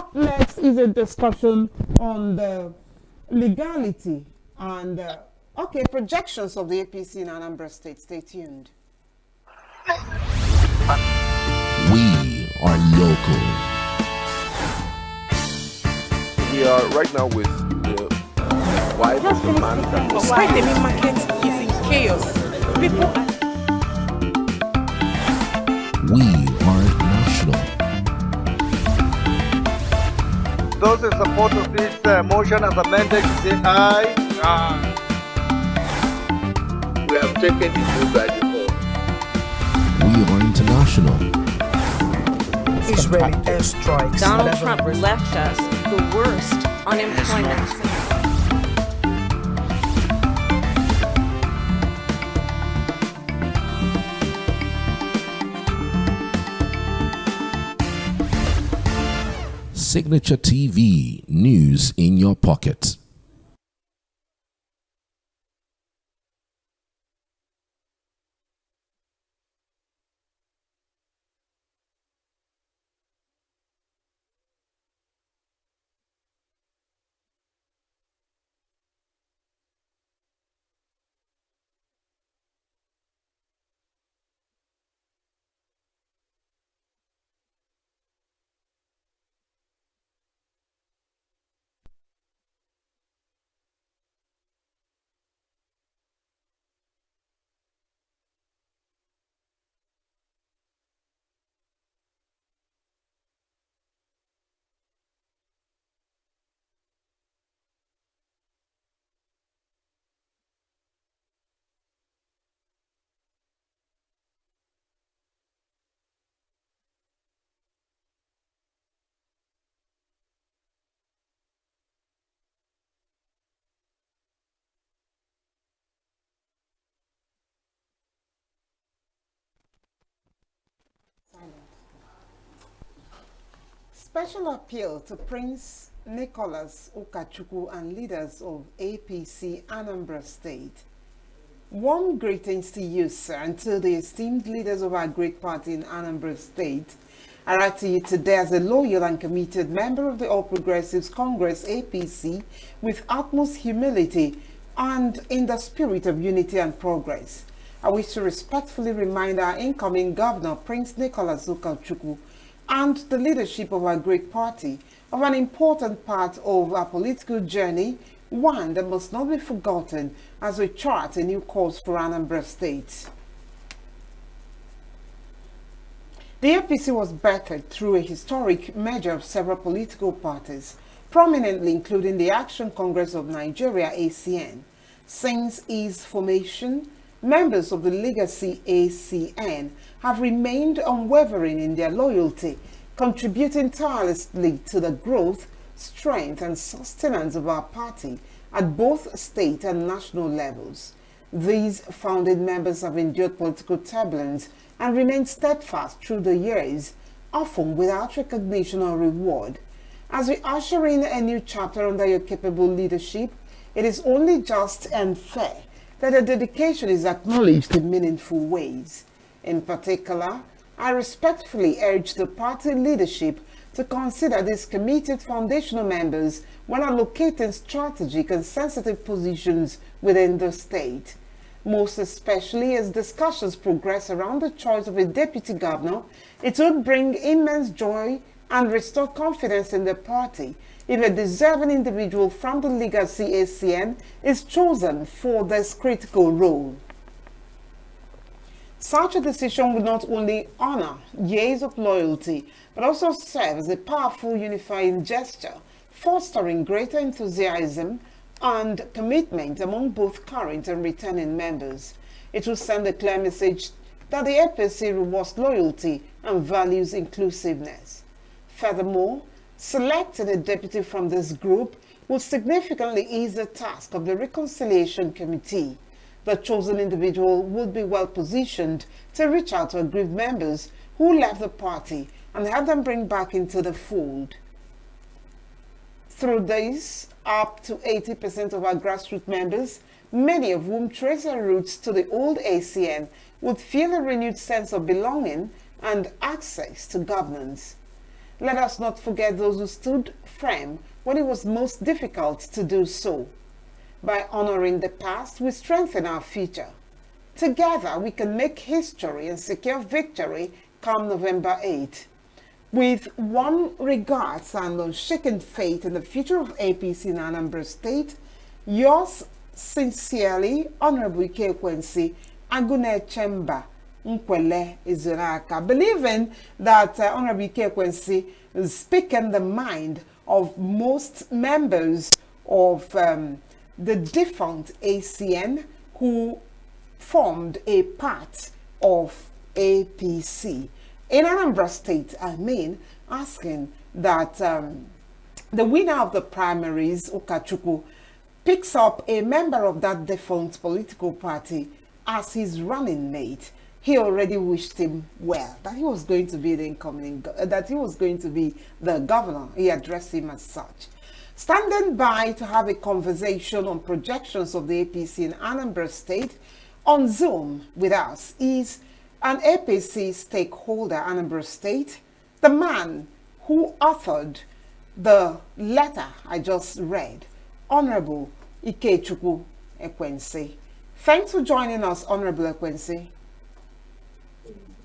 Up next is a discussion on the legality and projections of the APC in Anambra State. Stay tuned. We are local. We are right now with the wife of the man that was Why the main market is in chaos. People We are national. Those in support of this motion as amended, say aye. Aye. We have taken the vote by default. We are international. Israeli airstrikes. Donald Trump left us the worst unemployment. Signature TV, news in your pocket. Special appeal to Prince Nicholas Ukachukwu and leaders of APC Anambra State. Warm greetings to you, sir, and to the esteemed leaders of our great party in Anambra State. I write to you today as a loyal and committed member of the All Progressives Congress APC with utmost humility and in the spirit of unity and progress. I wish to respectfully remind our incoming governor, Prince Nicholas Ukachukwu, and the leadership of our great party of an important part of our political journey, one that must not be forgotten as we chart a new course for Anambra State. The APC was birthed through a historic merger of several political parties, prominently including the Action Congress of Nigeria, ACN. Since its formation, members of the legacy ACN have remained unwavering in their loyalty, contributing tirelessly to the growth, strength, and sustenance of our party at both state and national levels. These founding members have endured political turbulence and remained steadfast through the years, often without recognition or reward. As we usher in a new chapter under your capable leadership, it is only just and fair that the dedication is acknowledged in meaningful ways. In particular, I respectfully urge the party leadership to consider these committed foundational members when allocating strategic and sensitive positions within the state. Most especially as discussions progress around the choice of a deputy governor, it would bring immense joy and restore confidence in the party if a deserving individual from the legacy ACN is chosen for this critical role. Such a decision would not only honor years of loyalty, but also serve as a powerful unifying gesture, fostering greater enthusiasm and commitment among both current and returning members. It will send a clear message that the APC rewards loyalty and values inclusiveness. Furthermore, selecting a deputy from this group will significantly ease the task of the Reconciliation Committee. The chosen individual would be well positioned to reach out to aggrieved members who left the party and have them bring back into the fold. Through this, up to 80% of our grassroots members, many of whom trace their roots to the old ACN, would feel a renewed sense of belonging and access to governance. Let us not forget those who stood firm when it was most difficult to do so. By honoring the past, we strengthen our future. Together, we can make history and secure victory come November 8th. With warm regards and unshaken faith in the future of APC in Anambra State, yours sincerely, Honorable Ike Agune Chemba Nkwele Izuraka, believing that Honorable Ike is speaking the mind of most members of the defunct ACN who formed a part of APC. In Anambra State, asking that the winner of the primaries, Ukachukwu, picks up a member of that defunct political party as his running mate. He already wished him well, that he was going to be the incoming, that he was going to be the governor. He addressed him as such. Standing by to have a conversation on projections of the APC in Anambra State on Zoom with us is an APC stakeholder, Anambra State, the man who authored the letter I just read, Honorable Ikechukwu Ekwensi. Thanks for joining us, Honorable Ekwensi.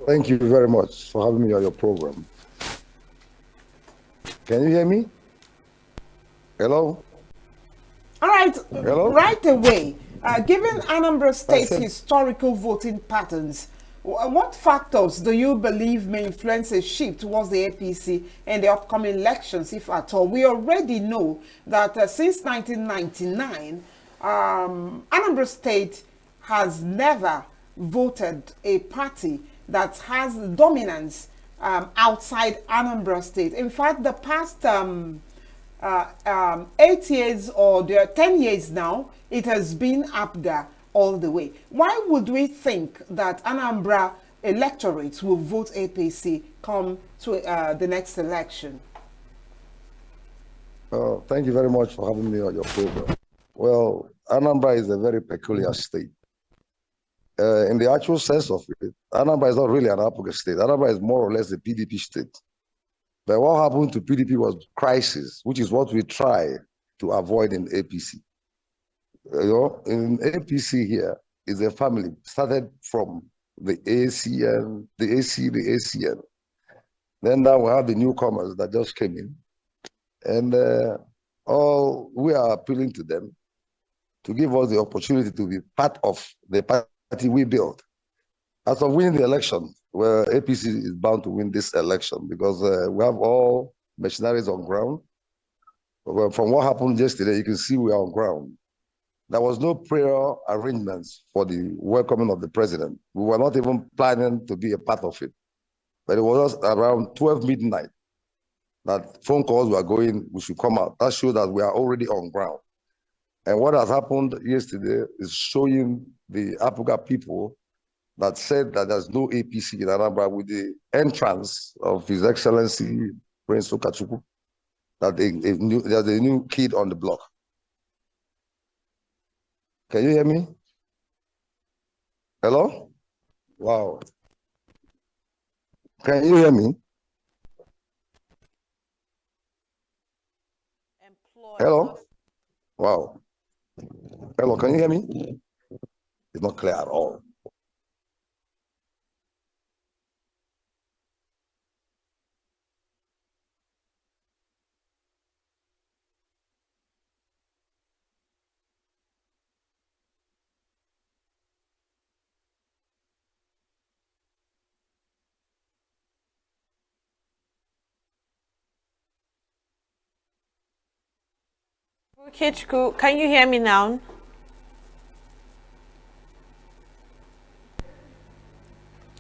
Thank you very much for having me on your program. Can you hear me? Hello? All right. Hello? Right away, given Anambra State's historical voting patterns, what factors do you believe may influence a shift towards the APC in the upcoming elections, if at all? We already know that since 1999, Anambra State has never voted a party that has dominance outside Anambra State. In fact, the past 8 years or 10 years now, it has been APGA all the way. Why would we think that Anambra electorates will vote APC come to the next election? Thank you very much for having me on your program. Well, Anambra is a very peculiar state. In the actual sense of it, Anambra is not really an APGA state. Anambra is more or less a PDP state. But what happened to PDP was crisis, which is what we try to avoid in APC. In APC here is a family started from the ACN, the AC, the ACN. Then now we have the newcomers that just came in. And all we are appealing to them to give us the opportunity to be part of the party we built. As of winning the election, where APC is bound to win this election because we have all machineries on ground. Well, from what happened yesterday, you can see we are on ground. There was no prayer arrangements for the welcoming of the president. We were not even planning to be a part of it. But it was around 12 midnight that phone calls were going, we should come out. That showed that we are already on ground. And what has happened yesterday is showing the APGA people that said that there's no APC in Anambra with the entrance of His Excellency Prince Ukachukwu, that there's a new kid on the block. Can you hear me? Hello? Wow. Can you hear me? Hello? Wow. Hello, can you hear me? It's not clear at all. Ukechukwu, can you hear me now?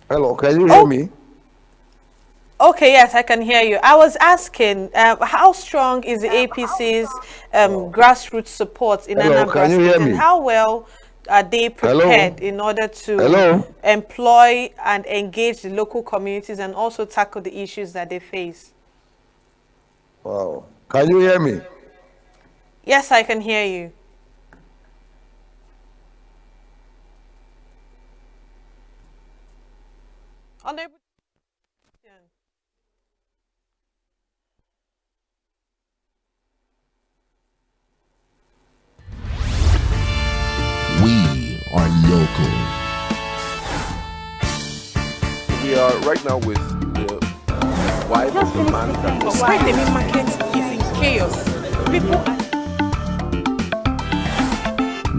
Hello, can you hear me? Okay, yes, I can hear you. I was asking, how strong is the APC's grassroots support in Anambra State, and how well are they prepared in order to employ and engage the local communities and also tackle the issues that they face? Wow. Can you hear me? Yes, I can hear you. Honorable, right now with the wife of the man that was Why the meat market is in chaos. People are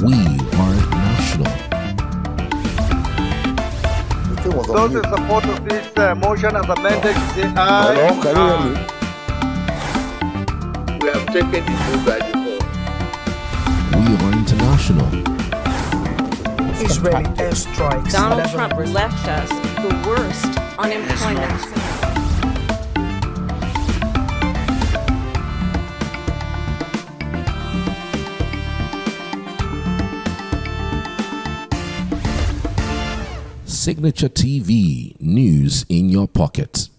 We are national. The thing was on Those in mute. support of this motion as amended, say aye. Hello, can you hear me? we have taken the full by default. We are international. Israeli airstrikes. Donald Trump left us the worst unemployment. Signature TV, news in your pocket.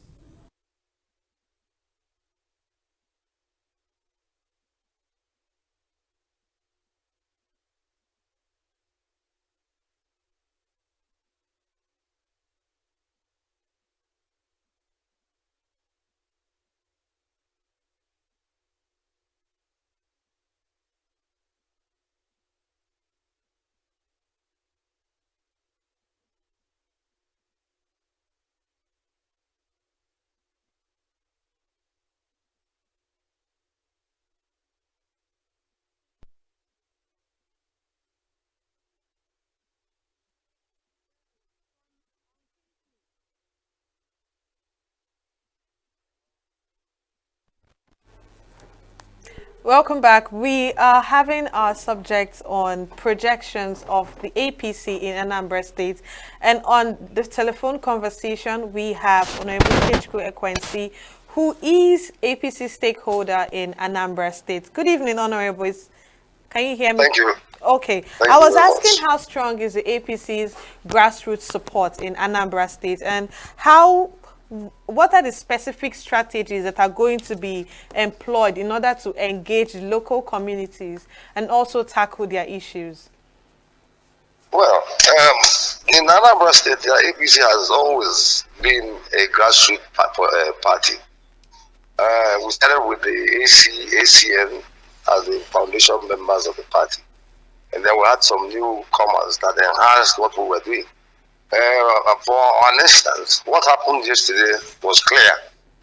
Welcome back. We are having our subjects on projections of the APC in Anambra State. And on the telephone conversation, we have Honorable Uche, who is APC stakeholder in Anambra State. Good evening, Honorable. Can you hear me? Thank you. Okay. Thank I you was very asking much. how strong is the APC's grassroots support in Anambra State, and what are the specific strategies that are going to be employed in order to engage local communities and also tackle their issues? Well, in Anambra State, the APC has always been a grassroots party. We started with the ACN as the foundation members of the party. And then we had some newcomers that enhanced what we were doing. For an instance, what happened yesterday was clear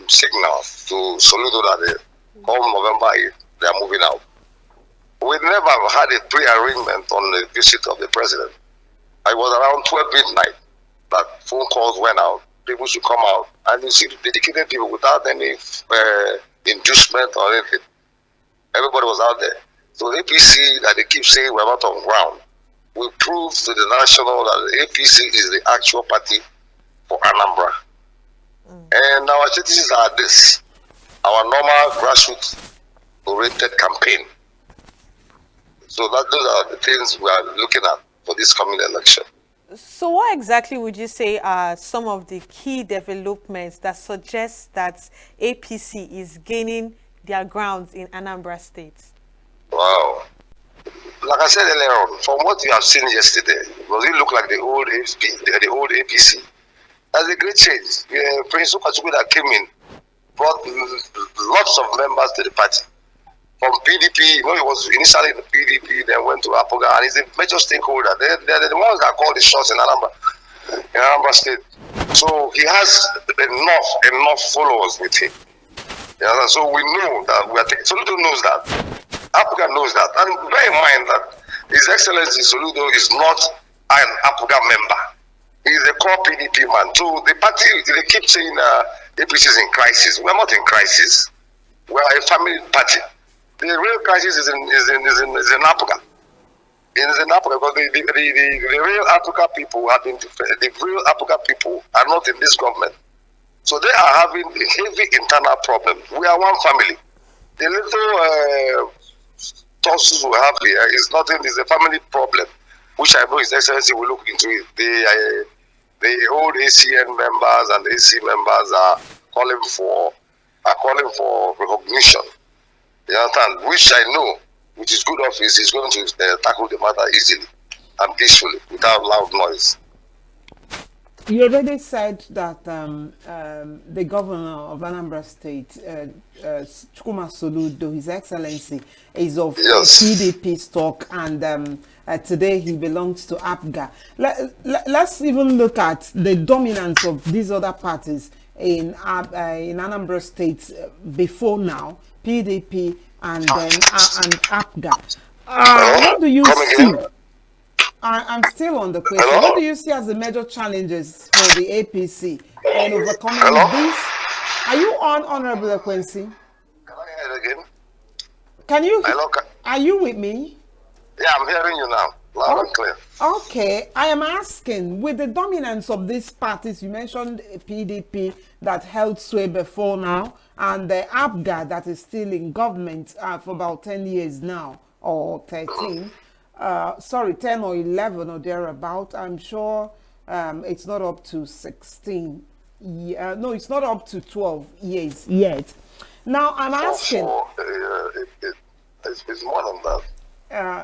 signal to Soludo that come November 8th, they are moving out. We never had a pre-arrangement on the visit of the president. It was around 12 midnight that phone calls went out. People should come out. And you see dedicated people without any inducement or anything. Everybody was out there. So the APC that they keep saying we're not on ground, we prove to the national that the APC is the actual party for Anambra. And our strategies are this: our normal grassroots-oriented campaign. So those are the things we are looking at for this coming election. So what exactly would you say are some of the key developments that suggest that APC is gaining their grounds in Anambra State? Wow. Like I said earlier on, from what you have seen yesterday, does it look like the old APC? That's a great change. Prince Ukachukwu that came in brought lots of members to the party. From PDP, he was initially in the PDP, then went to APGA, and he's a major stakeholder. They're the ones that call the shots in Anambra State. So he has enough followers with him. Yeah, so we know that Soludo knows that. APGA knows that. And bear in mind that His Excellency Soludo is not an APGA member. He is a core PDP man. So the party, they keep saying APC is in crisis. We're not in crisis. We are a family party. The real crisis is in APGA. It is in APGA because the real APGA people have been the real APGA people are not in this government. So they are having a heavy internal problem. We are one family. The little tosses we have here is nothing, it's a family problem, which I know His Excellency will look into it. The old ACN members and the AC members are calling for recognition. You understand? Which I know, which is good office, is going to tackle the matter easily and peacefully without loud noise. You already said that the governor of Anambra State, Chukuma Soludo, His Excellency, is of PDP stock, and today he belongs to APGA. Let's even look at the dominance of these other parties in Anambra State before now, PDP and then and APGA. What do you see? I'm still on the question. Hello? What do you see as the major challenges for the APC in overcoming this? Are you on, Honorable Quincy? Can I hear it again? Can you? Hello? Are you with me? Yeah, I'm hearing you now, loud and clear. Okay, I am asking, with the dominance of these parties, you mentioned PDP that held sway before now, and the APGA that is still in government for about 10 years now, or 13. Sorry, 10 or 11 or thereabout. I'm sure it's not up to 16. No, it's not up to 12 years yet. Now, I'm asking... It's more than that.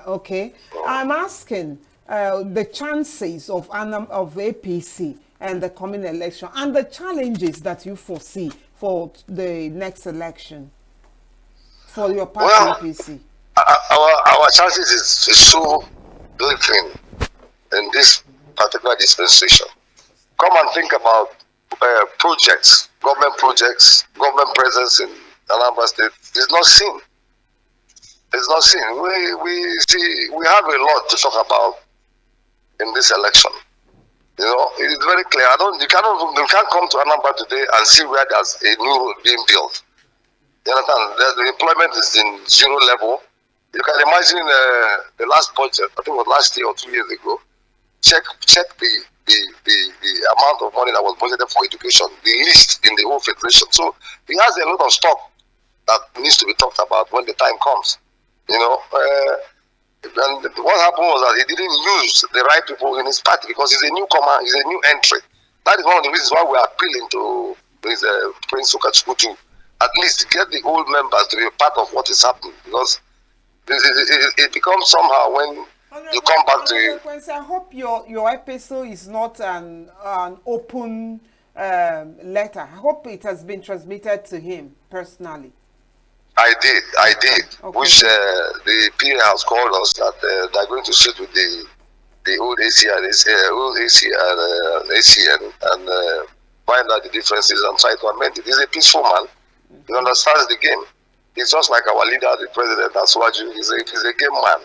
Okay. I'm asking the chances of APC and the coming election and the challenges that you foresee for the next election for your party, APC. Our chances is so glittering in this particular dispensation. Come and think about projects, government presence in Anambra State. It's not seen. It's not seen. We have a lot to talk about in this election. You know, it's very clear. You can't come to Anambra today and see where there's a new road being built. You understand? The employment is in zero level. You can imagine the last budget, I think it was last year or 2 years ago. Check the amount of money that was budgeted for education, the least in the whole federation. So he has a lot of stock that needs to be talked about when the time comes. You know, and what happened was that he didn't use the right people in his party because he's a newcomer, he's a new entry. That is one of the reasons why we are appealing to Prince Uche to at least get the old members to be a part of what is happening, because it becomes somehow when you come back to... I hope your episode is not an open letter. I hope it has been transmitted to him personally. I did. Okay. Which the PA has called us that they're going to sit with the old ACN and ACN and find out the differences and try to amend it. He's a peaceful man. He understands the game. He's just like our leader, the president, Aswaju. He's a game man.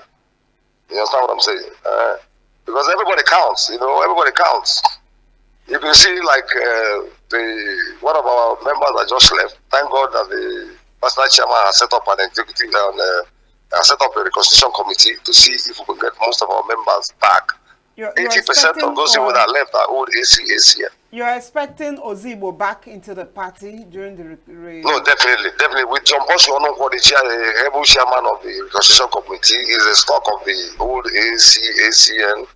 You understand what I'm saying? Because everybody counts, you know, everybody counts. If you see, like, one of our members that just left, thank God that the personal chairman has set up an executive and set up a reconstruction committee to see if we can get most of our members back. 80% of those people that left are old ACN. You're expecting Ozigbo back into the party during the... No, definitely. With John Bosch, the able chairman of the reconstruction committee, is a stock of the old ACN,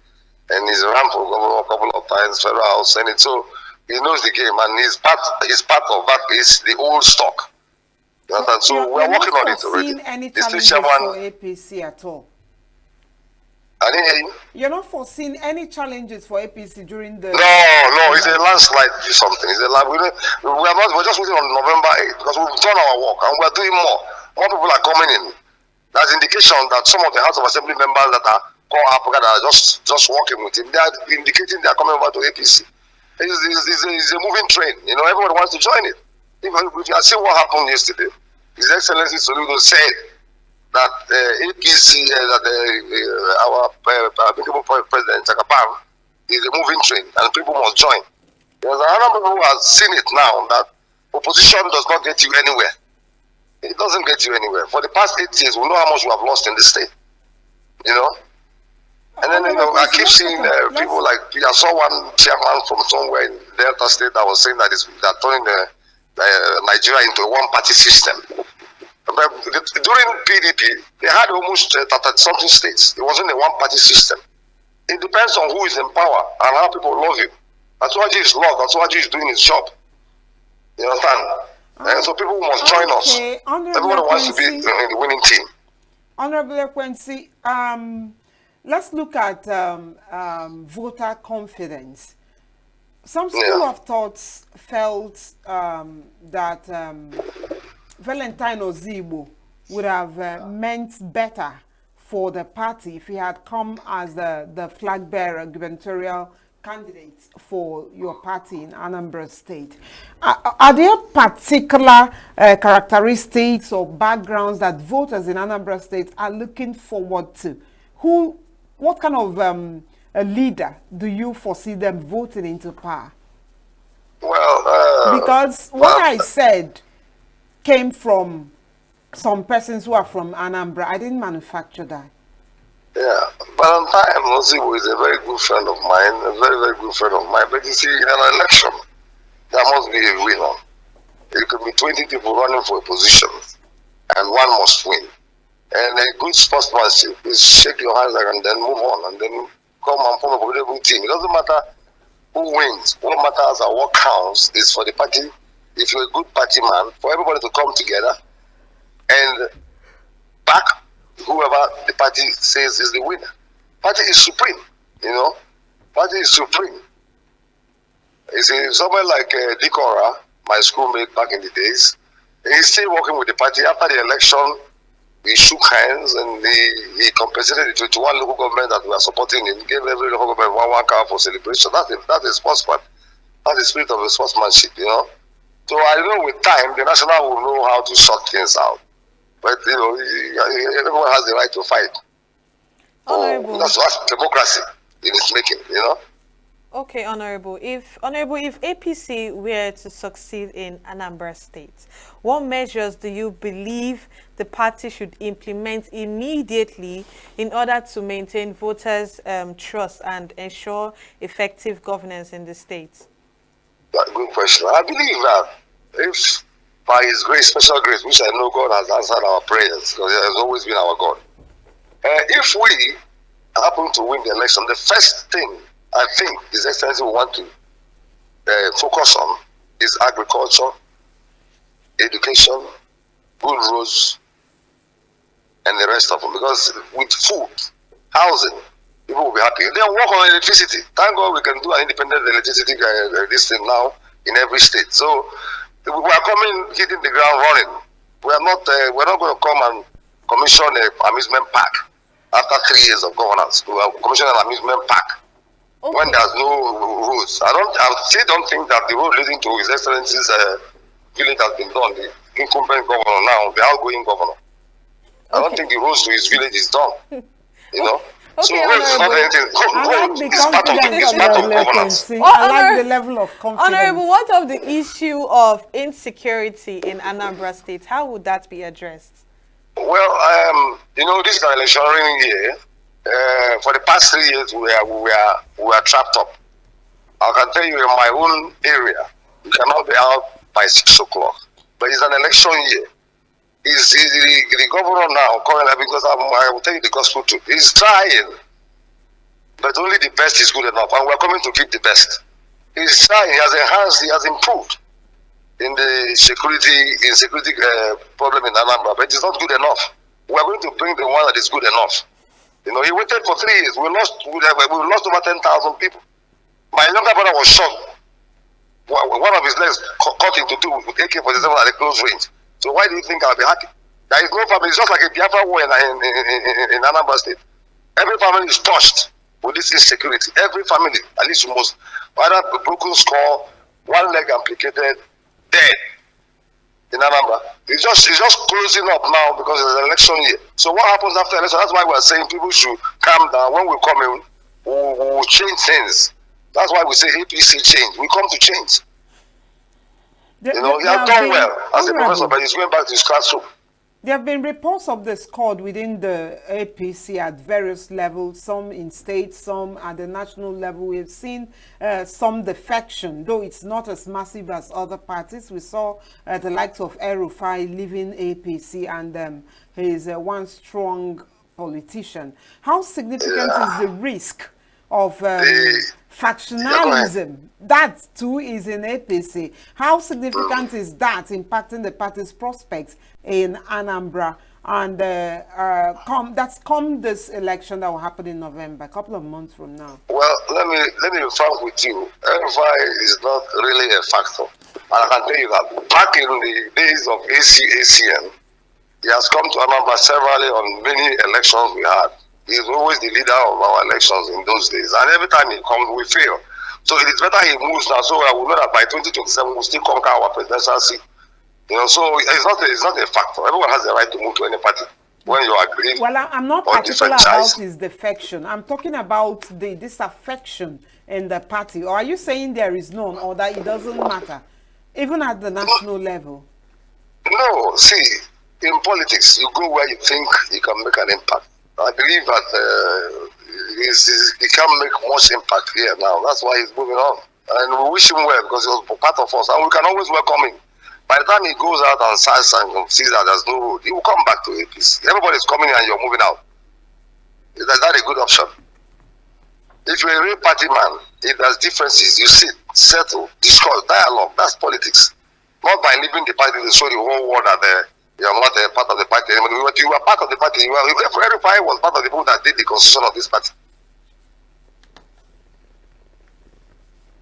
and he's ran for governor a couple of times, federal house, senate. So he knows the game, and his part of that is the old stock. So we're working on it already. Any challenges for APC at all? I didn't hear you. You're not foreseeing any challenges for APC during the... No, it's a landslide or something. We're just waiting on November 8th because we've done our work and we're doing more. More people are coming in. That's indication that some of the House of Assembly members that are called APGA that are just working with him, they are indicating they are coming over to APC. It's a moving train. You know, everybody wants to join it. If you have seen what happened yesterday, His Excellency Soludo said that APC, our President Chakapam is a moving train and people must join. There's another people who have seen it now that opposition does not get you anywhere. It doesn't get you anywhere. For the past 8 years, we know how much we have lost in the state. You know? And then, you know, I keep seeing people like, I saw one chairman from somewhere in Delta State that was saying that they're turning Nigeria into a one-party system. During PDP, they had almost 30-something states. It wasn't a one-party system. It depends on who is in power and how people love you. Aswaju is loved. Aswaju is doing his job. You understand? And so people must join us. Everyone wants to be in the winning team. Honorable Quincy, let's look at voter confidence. Some school of thoughts felt that Valentine Ozigbo would have meant better for the party if he had come as the flag bearer gubernatorial candidate for your party in Anambra State. Are there particular characteristics or backgrounds that voters in Anambra State are looking forward to? What kind of a leader do you foresee them voting into power? Well, because what I said came from some persons who are from Anambra. I didn't manufacture that. Yeah, Valentine Ozigbo is a very good friend of mine, a very, very good friend of mine. But you see, in an election, there must be a winner. There could be 20 people running for a position, and one must win. And a good sportsmanship is shake your hands and then move on, and then come and form a political team. It doesn't matter who wins. What matters and what counts is for the party, if you're a good party man, for everybody to come together and back whoever the party says is the winner. Party is supreme, you know. Party is supreme. You see, someone like Dikora, my schoolmate back in the days, he's still working with the party. After the election, we shook hands and he compensated the 21 local government that we are supporting him, gave every local government one car for celebration. That's a sportsman. That's the spirit of the sportsmanship, you know. So I know with time, the national will know how to sort things out. But, you know, everyone has the right to fight. Honorable. That's democracy in its making, you know. Okay, Honorable. If APC were to succeed in Anambra State, what measures do you believe the party should implement immediately in order to maintain voters' trust and ensure effective governance in the state? Good question. I believe that if by His grace, special grace, which I know God has answered our prayers, because He has always been our God. If we happen to win the election, the first thing I think His Excellency will want to focus on is agriculture, education, good roads, and the rest of them. Because with food, housing, people will be happy. Then work on electricity. Thank God we can do an independent electricity this thing now in every state. So we are coming, hitting the ground running. We're not going to come and commission an amusement park after 3 years of governance. We are commissioning an amusement park when there's no roads. I still don't think that the road leading to His Excellency's village has been done. The incumbent governor now, the outgoing governor. I don't think the roads to his village is done. You know. Okay, so it's not anything. I like the level of confidence. Honorable, what of the issue of insecurity in Anambra State? How would that be addressed? Well, you know, this is an electioneering year. For the past 3 years, we are trapped up. I can tell you in my own area, you cannot be out by 6 o'clock. But it's an election year. Is the governor now currently, because I will tell you the gospel truth. He's trying, but only the best is good enough, and we're coming to give the best. He's trying. He has enhanced. He has improved in the insecurity problem in Anambra, but it's not good enough. We're going to bring the one that is good enough. You know, he waited for 3 years. We lost over 10,000 people. My younger brother was shot. One of his legs cut into two with AK-47 at a close range. So why do you think I'll be happy? There is no family. It's just like a Biafra war in Anambra State. Every family is touched with this insecurity. Every family, at least most, either a broken skull, one leg amputated, dead in Anambra. It's just closing up now because it's an election year. So what happens after election? That's why we're saying people should calm down. When we come in, we'll change things. That's why we say APC change. We come to change. You know, he has done well as a professor, but he's going back to his classroom. There have been reports of discord within the APC at various levels, some in state, some at the national level. We've seen some defection, though it's not as massive as other parties. We saw the likes of El-Rufai leaving APC, and he is one strong politician. How significant is the risk of factionalism? That too is in APC. How significant is that impacting the party's prospects in Anambra And come this election that will happen in November, a couple of months from now. Well, let me be frank with you. RFI is not really a factor. And I can tell you that back in the days of ACN, he has come to Anambra severally on many elections we had. He is always the leader of our elections in those days. And every time he comes, we fail. So it is better he moves now, so I will know that by 2027 we'll still conquer our presidential seat. You know, so it's not a factor. Everyone has the right to move to any party when you agree. Well, I'm not particular about his defection. I'm talking about the disaffection in the party. Or are you saying there is none, or that it doesn't matter, even at the national level? No, see, in politics, you go where you think you can make an impact. I believe that he can't make much impact here now. That's why he's moving on. And we wish him well because he was part of us. And we can always welcome him. By the time he goes out and sighs and sees that there's no road, he will come back to APC. Everybody's coming in and you're moving out. Is that a good option? If you're a real party man, if there's differences, you sit, settle, discuss, dialogue. That's politics. Not by leaving the party to show the whole world that you're not a part of the party anymore. You were part of the party. Everybody was part of the people that did the constitution of this party.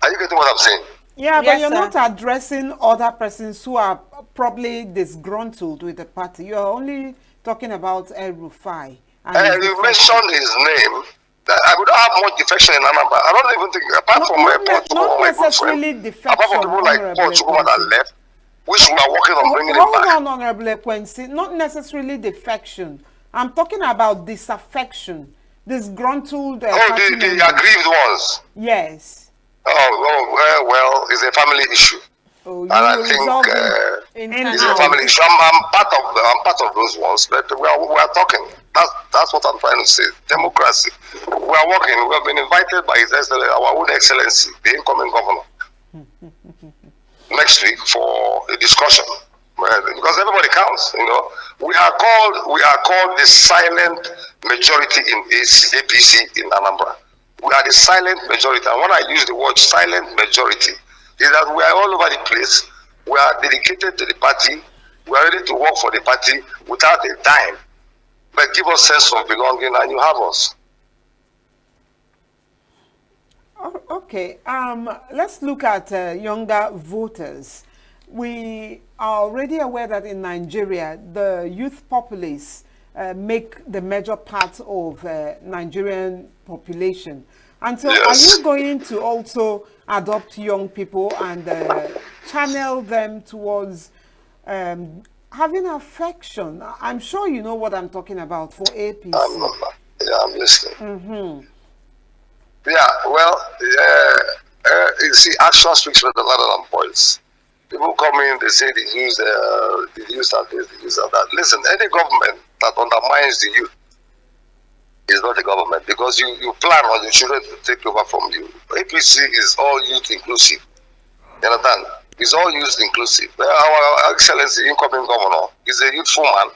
Are you getting what I'm saying? Yeah, yes, but you're sir. not addressing other persons who are probably disgruntled with the party. You're only talking about El-Rufai. And you mentioned his name. I would not have much defection in Anambra. I don't even think, apart from not necessarily defection, apart from people like Paul Chukuma that left, which we are working on bringing him back. Hold on, Honorable Ekwensi. Not necessarily defection. I'm talking about disaffection, disgruntled. The aggrieved ones. Yes. Well, it's a family issue. Oh, and I think it's a family issue. I'm part of those ones, but we are talking. That's what I'm trying to say. Democracy. We are working. We have been invited by His Excellency, our own Excellency, the incoming governor, next week for a discussion. Because everybody counts, you know. We are called the silent majority in APC in Anambra. We are the silent majority. And when I use the word silent majority, is that we are all over the place. We are dedicated to the party. We are ready to work for the party without a dime. But give us sense of belonging and you have us. Okay. Let's look at younger voters. We are already aware that in Nigeria, the youth populace make the major part of Nigerian population. And so yes. Are you going to also adopt young people and channel them towards having affection? I'm sure you know what I'm talking about for APC. I'm listening. Yeah, well, you see, action speaks better than voice. People come in, they say they use and this, they use that. Listen, any government that undermines the youth is not a government, because you plan on your children to take over from you. APC is all youth inclusive. You understand? It's all youth inclusive. Our Excellency, incoming governor, is a youthful man.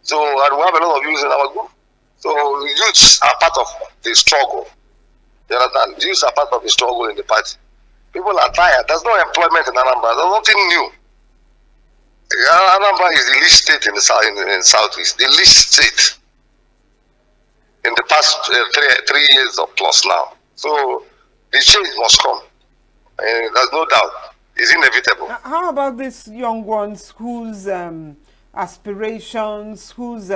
So, and we have a lot of youth in our group. So, youths are part of the struggle. You understand? Youths are part of the struggle in the party. People are tired. There's no employment in Anambra. There's nothing new. Anambra is the least state in the southeast. The least state in the past 3 years or plus now. So the change must come. There's no doubt. It's inevitable. How about these young ones whose aspirations, whose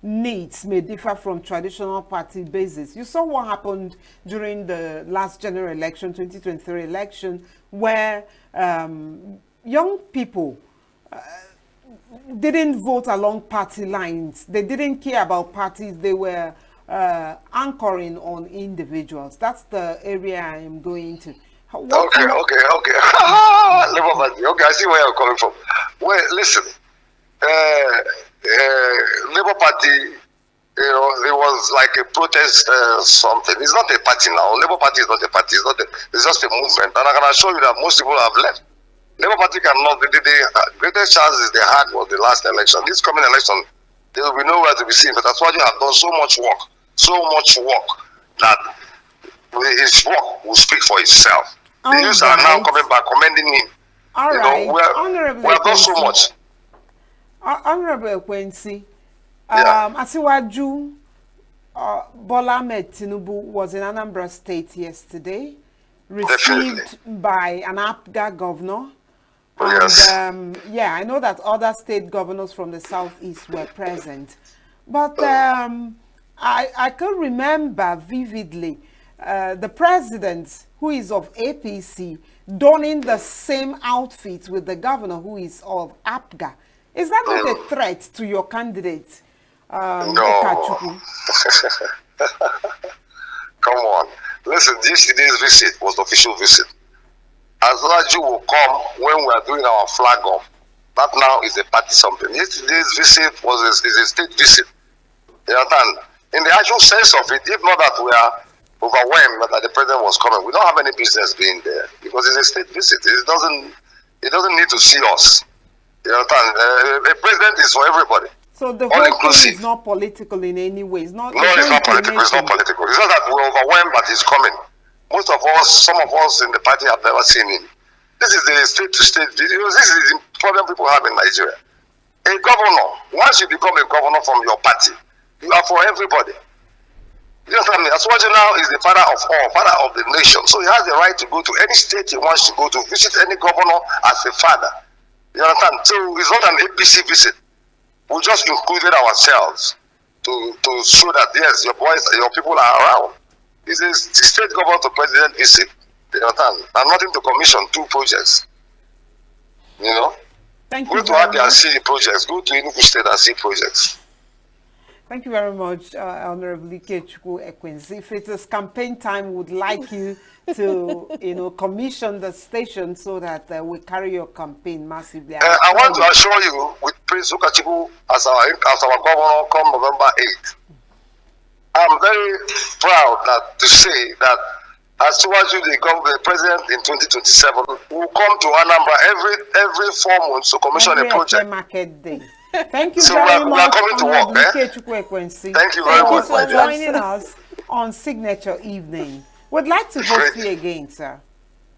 needs may differ from traditional party basis? You saw what happened during the last general election, 2023 election, where young people didn't vote along party lines. They didn't care about parties. They were anchoring on individuals. That's the area I am going to. Okay. Okay, I see where you're coming from. Well, listen. Labour Party, you know, it was like a protest something. It's not a party now. Labour Party is not a party. It's just a movement. And I can assure you that most people have left. Labour Party cannot. The greatest chances they had was the last election. This coming election, there will be nowhere to be seen. But that's why you have done so much work that his work will speak for itself. The youths are now coming back, commending him. All you right. know, we have done so much. Honorable Quincy, Asiwaju Bola Ahmed Tinubu was in Anambra State yesterday, received by an APGA governor. And yeah, I know that other state governors from the southeast were present. But I can remember vividly the president, who is of APC, donning the same outfit with the governor, who is of APGA. Is that not a threat to your candidate? No. Come on. Listen, yesterday's visit was the official visit. Azulaju will come when we are doing our flag off. That now is a party something. Yesterday's visit is a state visit. You understand? In the actual sense of it, if not that we are overwhelmed that the president was coming, we don't have any business being there because it's a state visit. It doesn't need to see us. You understand? A president is for everybody. So the whole thing is not political in any way. It's not. No, it's not political. It's not political. It's not that we're overwhelmed that he's coming. Most of us, some of us in the party have never seen him. This is the state-to-state video. This is the problem people have in Nigeria. A governor, once you become a governor from your party, you are for everybody. You understand me? Aswaju now is the father of all, father of the nation. So he has the right to go to any state he wants to go to, visit any governor as a father. You understand? So it's not an APC visit. We just included ourselves to show that yes, your boys, your people are around. This is the state government to president visit. You understand? And nothing to commission 2 projects. You know? Thank you. Go to Abia and see the projects. Go to Enugu State and see projects. Thank you very much, Honorable Ikechukwu Ekwensi. If it is campaign time, we would like you to, commission the station so that we carry your campaign massively. I want to assure you, with Prince Uche as our governor come November 8th, I'm very proud to say that as soon as you become the president in 2027, we'll come to Anambra every 4 months to commission a project. Market day. Thank you very much. We are coming to work. Thank you very much for joining us on Signature Evening. We'd like to host you again, sir.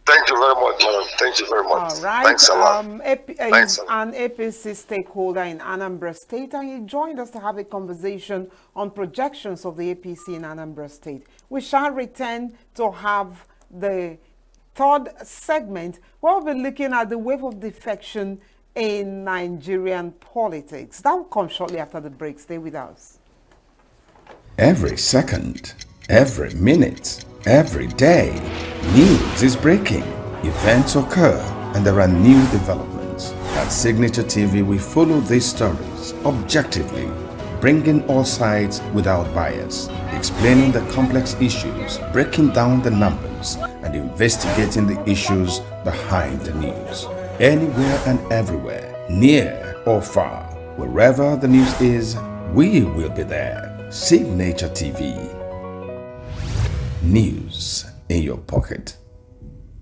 Thank you very much, madam. Thank you very much. All right. Thanks a lot. He's an APC stakeholder in Anambra State, and he joined us to have a conversation on projections of the APC in Anambra State. We shall return to have the third segment where we'll be looking at the wave of defection in Nigerian politics. That will come shortly after the break. Stay with us. Every second, every minute, every day, news is breaking. Events occur and there are new developments. At Signature TV, we follow these stories objectively, bringing all sides without bias, explaining the complex issues, breaking down the numbers, and investigating the issues behind the news. Anywhere and everywhere, near or far, wherever the news is, we will be there. Signature TV. News in your pocket.